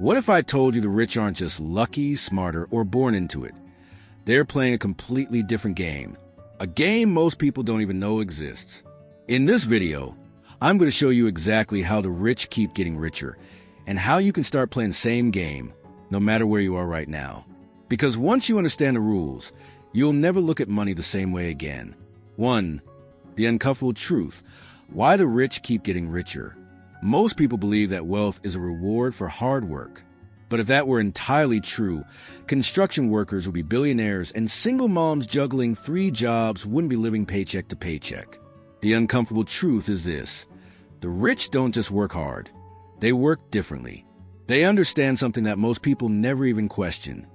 What if I told you the rich aren't just lucky, smarter, or born into it? They're playing a completely different game. A game most people don't even know exists. In this video, I'm going to show you exactly how the rich keep getting richer and how you can start playing the same game no matter where you are right now. Because once you understand the rules, you'll never look at money the same way again. 1. The uncomfortable truth. Why the rich keep getting richer. Most people believe that wealth is a reward for hard work. But if that were entirely true, construction workers would be billionaires and single moms juggling 3 jobs wouldn't be living paycheck to paycheck. The uncomfortable truth is this. The rich don't just work hard. They work differently. They understand something that most people never even question.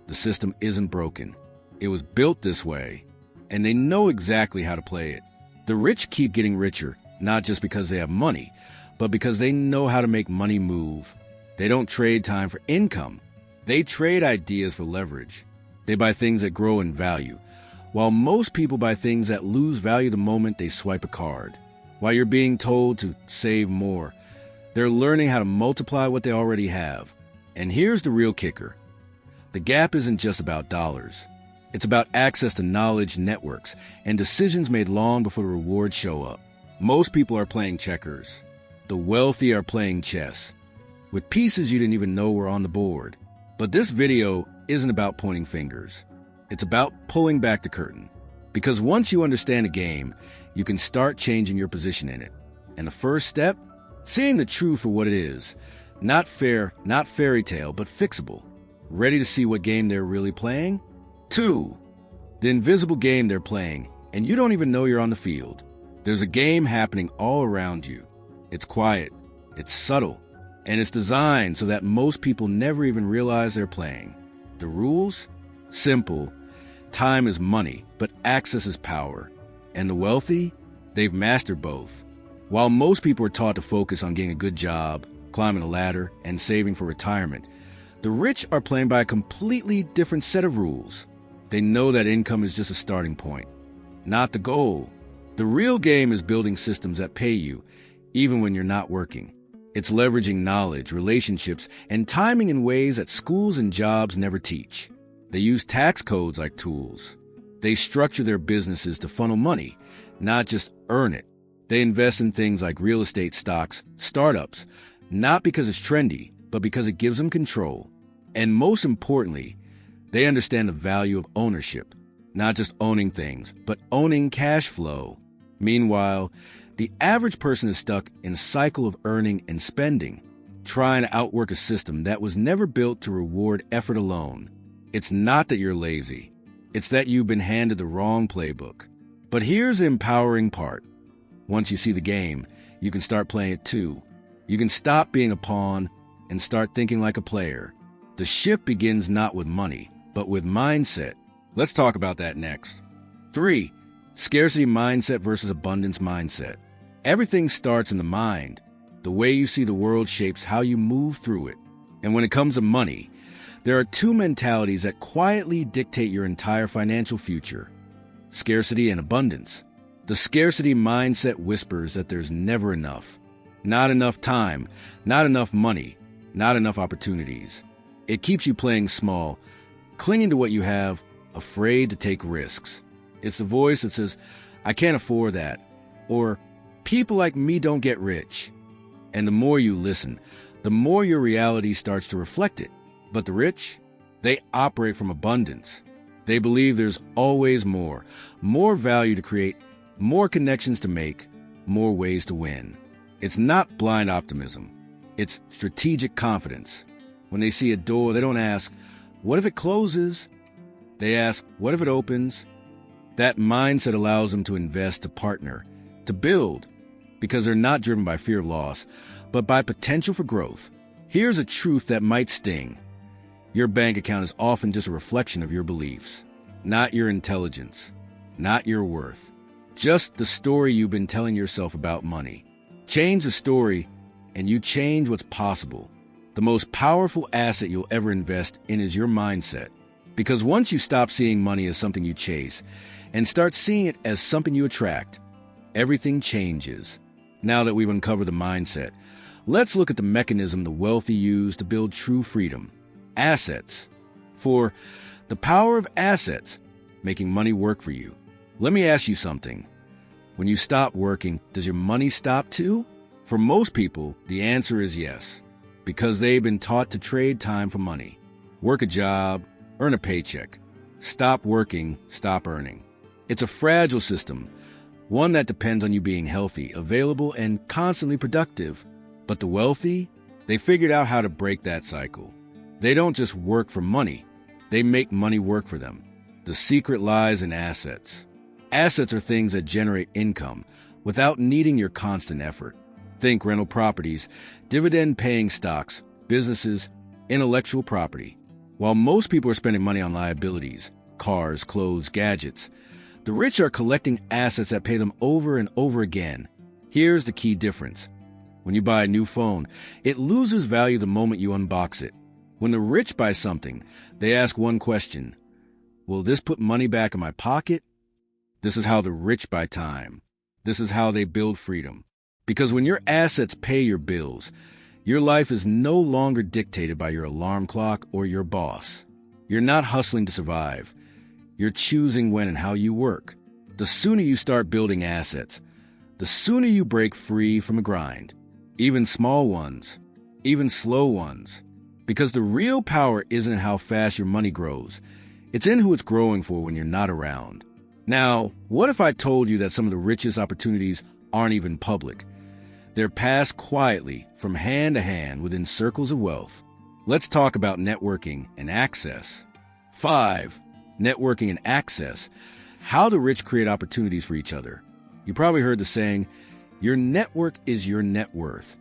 The system isn't broken. It was built this way, and they know exactly how to play it. The rich keep getting richer, not just because they have money, but because they know how to make money move. They don't trade time for income. They trade ideas for leverage. They buy things that grow in value, while most people buy things that lose value the moment they swipe a card. While you're being told to save more, they're learning how to multiply what they already have. And here's the real kicker. The gap isn't just about dollars. It's about access to knowledge, networks, and decisions made long before the rewards show up. Most people are playing checkers. The wealthy are playing chess, with pieces you didn't even know were on the board. But this video isn't about pointing fingers. It's about pulling back the curtain. Because once you understand a game, you can start changing your position in it. And the first step? Seeing the truth for what it is. Not fair, not fairy tale, but fixable. Ready to see what game they're really playing? 2. The invisible game they're playing, and you don't even know you're on the field. There's a game happening all around you. It's quiet, it's subtle, and it's designed so that most people never even realize they're playing. The rules? Simple. Time is money, but access is power. And the wealthy? They've mastered both. While most people are taught to focus on getting a good job, climbing a ladder, and saving for retirement, the rich are playing by a completely different set of rules. They know that income is just a starting point, not the goal. The real game is building systems that pay you, even when you're not working. It's leveraging knowledge, relationships, and timing in ways that schools and jobs never teach. They use tax codes like tools. They structure their businesses to funnel money, not just earn it. They invest in things like real estate stocks, startups, not because it's trendy, but because it gives them control. And most importantly, they understand the value of ownership, not just owning things, but owning cash flow. Meanwhile, the average person is stuck in a cycle of earning and spending, trying to outwork a system that was never built to reward effort alone. It's not that you're lazy. It's that you've been handed the wrong playbook. But here's the empowering part. Once you see the game, you can start playing it too. You can stop being a pawn and start thinking like a player. The shift begins not with money, but with mindset. Let's talk about that next. 3. Scarcity mindset versus abundance mindset. Everything starts in the mind. The way you see the world shapes how you move through it. And when it comes to money, there are 2 mentalities that quietly dictate your entire financial future. Scarcity and abundance. The scarcity mindset whispers that there's never enough. Not enough time, not enough money, not enough opportunities. It keeps you playing small, clinging to what you have, afraid to take risks. It's the voice that says, I can't afford that, or people like me don't get rich. And the more you listen, the more your reality starts to reflect it. But the rich, they operate from abundance. They believe there's always more value to create, more connections to make, more ways to win. It's not blind optimism. It's strategic confidence. When they see a door, they don't ask, what if it closes? They ask, what if it opens? That mindset allows them to invest, to partner, to build, because they're not driven by fear of loss, but by potential for growth. Here's a truth that might sting. Your bank account is often just a reflection of your beliefs, not your intelligence, not your worth, just the story you've been telling yourself about money. Change the story, and you change what's possible. The most powerful asset you'll ever invest in is your mindset. Because once you stop seeing money as something you chase and start seeing it as something you attract, everything changes. Now that we've uncovered the mindset, Let's look at the mechanism the wealthy use to build true freedom. Assets. For the power of assets, making money work for you. Let me ask you something. When you stop working, does your money stop too? For most people, the answer is yes, because they've been taught to trade time for money. Work a job, earn a paycheck. Stop working, stop earning. It's a fragile system, one that depends on you being healthy, available, and constantly productive. But the wealthy, they figured out how to break that cycle. They don't just work for money, they make money work for them. The secret lies in assets. Assets are things that generate income without needing your constant effort. Think rental properties, dividend-paying stocks, businesses, intellectual property. While most people are spending money on liabilities, cars, clothes, gadgets, the rich are collecting assets that pay them over and over again. Here's the key difference. When you buy a new phone, it loses value the moment you unbox it. When the rich buy something, they ask one question: will this put money back in my pocket? This is how the rich buy time. This is how they build freedom. Because when your assets pay your bills, your life is no longer dictated by your alarm clock or your boss. You're not hustling to survive. You're choosing when and how you work. The sooner you start building assets, the sooner you break free from a grind. Even small ones, even slow ones. Because the real power isn't in how fast your money grows. It's in who it's growing for when you're not around. Now, what if I told you that some of the richest opportunities aren't even public? They're passed quietly from hand to hand within circles of wealth. Let's talk about networking and access. 5. Networking and access. How the rich create opportunities for each other. You probably heard the saying, your network is your net worth.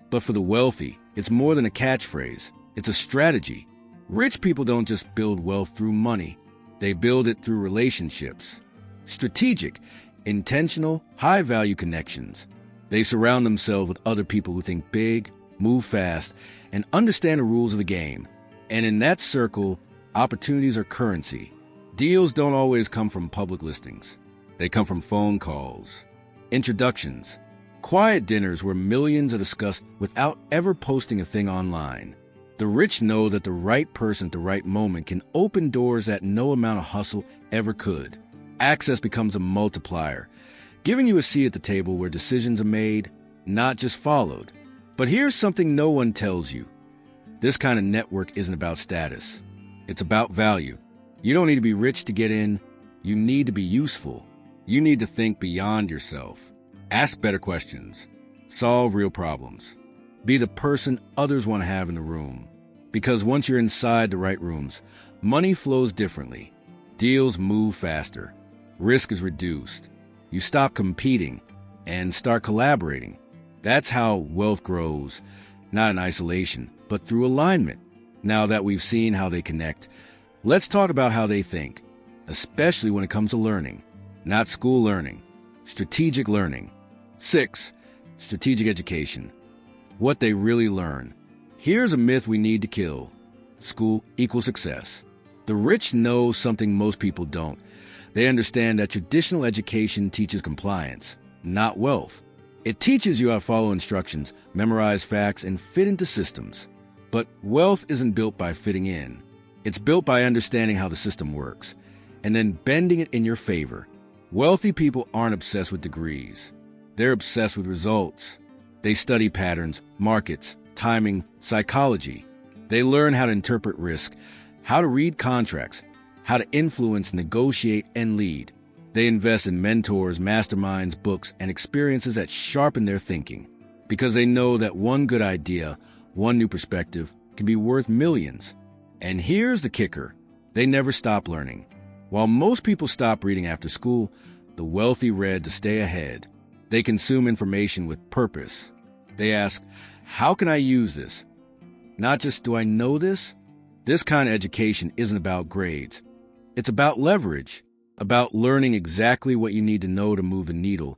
But for the wealthy, it's more than a catchphrase. It's a strategy. Rich people don't just build wealth through money. They build it through relationships. Strategic, intentional, high-value connections. They surround themselves with other people who think big, move fast, and understand the rules of the game. And in that circle, opportunities are currency. Deals don't always come from public listings. They come from phone calls, introductions, quiet dinners where millions are discussed without ever posting a thing online. The rich know that the right person at the right moment can open doors that no amount of hustle ever could. Access becomes a multiplier, giving you a seat at the table where decisions are made, not just followed. But here's something no one tells you. This kind of network isn't about status. It's about value. You don't need to be rich to get in. You need to be useful. You need to think beyond yourself. Ask better questions. Solve real problems. Be the person others want to have in the room. Because once you're inside the right rooms, money flows differently. Deals move faster. Risk is reduced. You stop competing and start collaborating. That's how wealth grows, not in isolation, but through alignment. Now that we've seen how they connect, let's talk about how they think, especially when it comes to learning. Not school learning, strategic learning. 6. Strategic education. What they really learn. Here's a myth we need to kill. School equals success. The rich know something most people don't. They understand that traditional education teaches compliance, not wealth. It teaches you how to follow instructions, memorize facts, and fit into systems. But wealth isn't built by fitting in. It's built by understanding how the system works, and then bending it in your favor. Wealthy people aren't obsessed with degrees. They're obsessed with results. They study patterns, markets, timing, psychology. They learn how to interpret risk, how to read contracts, how to influence, negotiate, and lead. They invest in mentors, masterminds, books, and experiences that sharpen their thinking, because they know that one good idea, one new perspective, can be worth millions. And here's the kicker. They never stop learning. While most people stop reading after school, the wealthy read to stay ahead. They consume information with purpose. They ask, how can I use this? Not just, do I know this? This kind of education isn't about grades. It's about leverage, about learning exactly what you need to know to move the needle,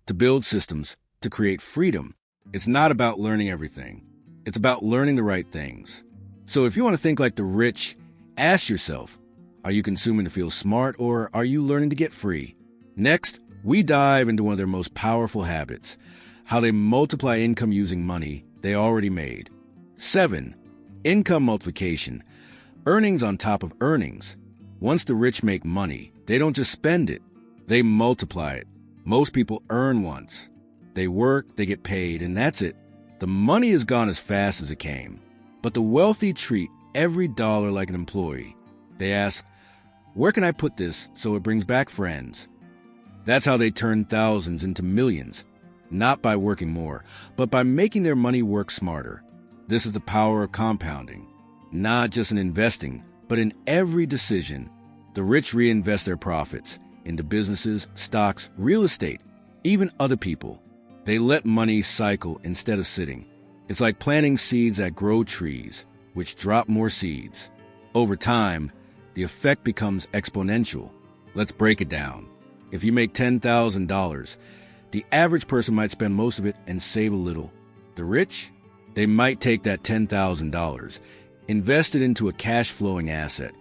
to build systems, to create freedom. It's not about learning everything. It's about learning the right things. So if you want to think like the rich, ask yourself, are you consuming to feel smart, or are you learning to get free? Next, we dive into one of their most powerful habits, how they multiply income using money, they already made. 7. Income multiplication. Earnings on top of earnings. Once the rich make money, they don't just spend it, they multiply it. Most people earn once. They work, they get paid, and that's it. The money is gone as fast as it came. But the wealthy treat every dollar like an employee. They ask, where can I put this so it brings back friends? That's how they turn thousands into millions, not by working more, but by making their money work smarter. This is the power of compounding, not just in investing, but in every decision. The rich reinvest their profits into businesses, stocks, real estate, even other people. They let money cycle instead of sitting. It's like planting seeds that grow trees, which drop more seeds. Over time, the effect becomes exponential. Let's break it down. If you make $10,000, the average person might spend most of it and save a little. The rich, they might take that $10,000, invest it into a cash-flowing asset,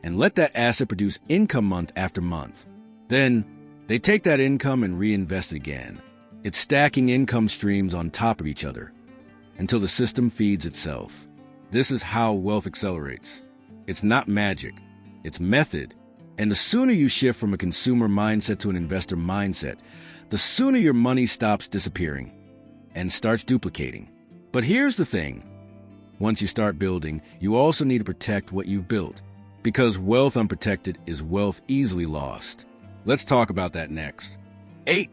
and let that asset produce income month after month. Then, they take that income and reinvest it again. It's stacking income streams on top of each other until the system feeds itself. This is how wealth accelerates. It's not magic, it's method. And the sooner you shift from a consumer mindset to an investor mindset, the sooner your money stops disappearing and starts duplicating. But here's the thing. Once you start building, you also need to protect what you've built, because wealth unprotected is wealth easily lost. Let's talk about that next. 8.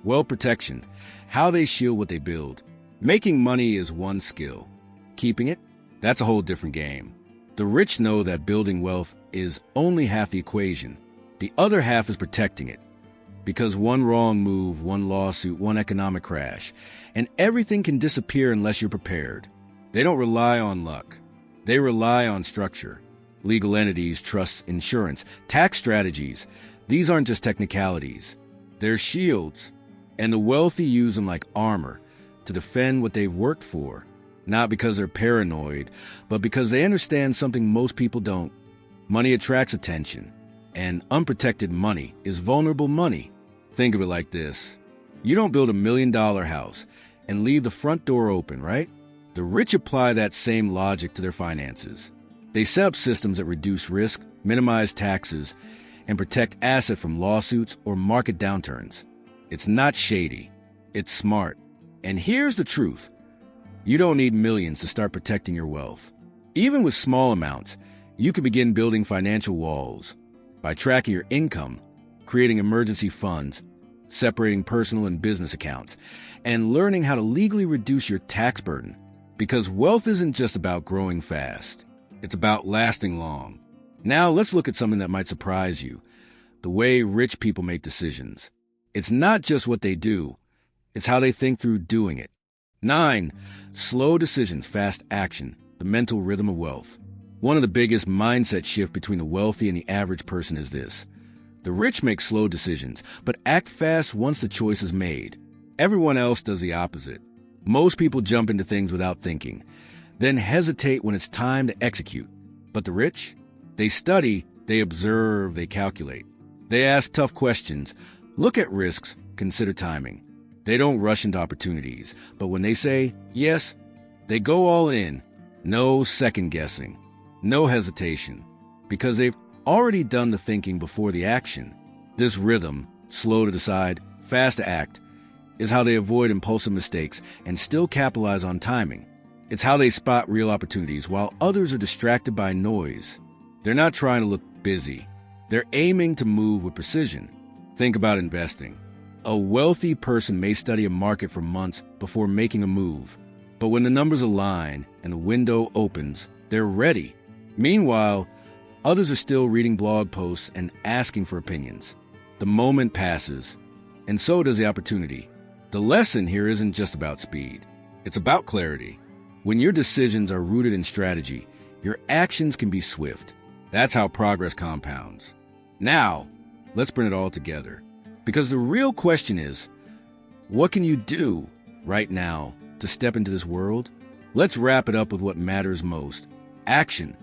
Wealth protection. How they shield what they build. Making money is one skill. Keeping it? That's a whole different game. The rich know that building wealth is only half the equation. The other half is protecting it. Because one wrong move, one lawsuit, one economic crash, and everything can disappear unless you're prepared. They don't rely on luck. They rely on structure. Legal entities, trusts, insurance, tax strategies. These aren't just technicalities. They're shields. And the wealthy use them like armor to defend what they've worked for. Not because they're paranoid, but because they understand something most people don't. Money attracts attention, and unprotected money is vulnerable money. Think of it like this. You don't build $1 million house and leave the front door open, right? The rich apply that same logic to their finances. They set up systems that reduce risk, minimize taxes, and protect assets from lawsuits or market downturns. It's not shady. It's smart. And here's the truth. You don't need millions to start protecting your wealth. Even with small amounts, you can begin building financial walls by tracking your income, creating emergency funds, separating personal and business accounts, and learning how to legally reduce your tax burden. Because wealth isn't just about growing fast. It's about lasting long. Now let's look at something that might surprise you. The way rich people make decisions. It's not just what they do. It's how they think through doing it. 9. Slow decisions, fast action, the mental rhythm of wealth. One of the biggest mindset shifts between the wealthy and the average person is this. The rich make slow decisions, but act fast once the choice is made. Everyone else does the opposite. Most people jump into things without thinking, then hesitate when it's time to execute. But the rich? They study, they observe, they calculate. They ask tough questions, look at risks, consider timing. They don't rush into opportunities, but when they say yes, they go all in. No second guessing, no hesitation, because they've already done the thinking before the action. This rhythm, slow to decide, fast to act, is how they avoid impulsive mistakes and still capitalize on timing. It's how they spot real opportunities while others are distracted by noise. They're not trying to look busy. They're aiming to move with precision. Think about investing. A wealthy person may study a market for months before making a move. But when the numbers align and the window opens, they're ready. Meanwhile, others are still reading blog posts and asking for opinions. The moment passes, and so does the opportunity. The lesson here isn't just about speed. It's about clarity. When your decisions are rooted in strategy, your actions can be swift. That's how progress compounds. Now, let's bring it all together. Because the real question is, what can you do right now to step into this world? Let's wrap it up with what matters most. Action.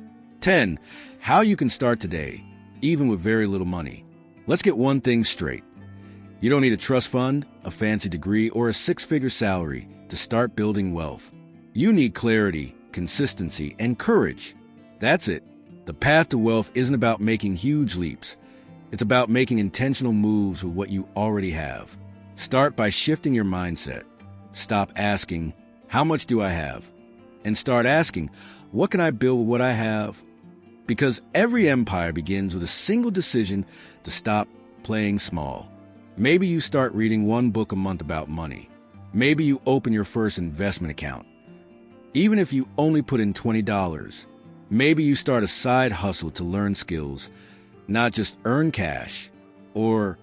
10. How you can start today, even with very little money. Let's get one thing straight. You don't need a trust fund, a fancy degree, or a 6-figure salary to start building wealth. You need clarity, consistency, and courage. That's it. The path to wealth isn't about making huge leaps. It's about making intentional moves with what you already have. Start by shifting your mindset. Stop asking, how much do I have? And start asking, what can I build with what I have? Because every empire begins with a single decision to stop playing small. Maybe you start reading one book a month about money. Maybe you open your first investment account. Even if you only put in $20, maybe you start a side hustle to learn skills, not just earn cash. Or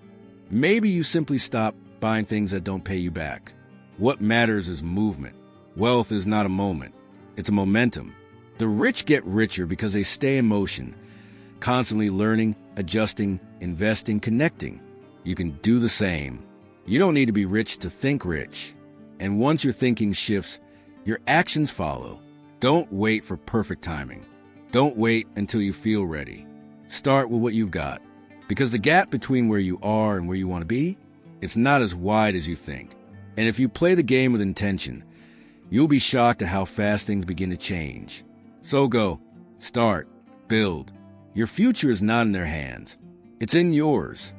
maybe you simply stop buying things that don't pay you back. What matters is movement. Wealth is not a moment. It's a momentum. The rich get richer because they stay in motion, constantly learning, adjusting, investing, connecting. You can do the same. You don't need to be rich to think rich. And once your thinking shifts, your actions follow. Don't wait for perfect timing. Don't wait until you feel ready. Start with what you've got. Because the gap between where you are and where you want to be, it's not as wide as you think. And if you play the game with intention, you'll be shocked at how fast things begin to change. So go, start, build. Your future is not in their hands. It's in yours.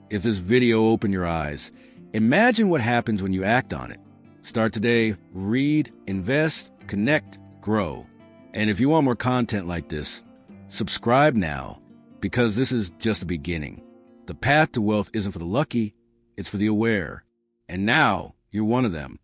If this video opened your eyes, imagine what happens when you act on it. Start today, read, invest, connect, grow. And if you want more content like this, subscribe now, because this is just the beginning. The path to wealth isn't for the lucky, it's for the aware. And now, you're one of them.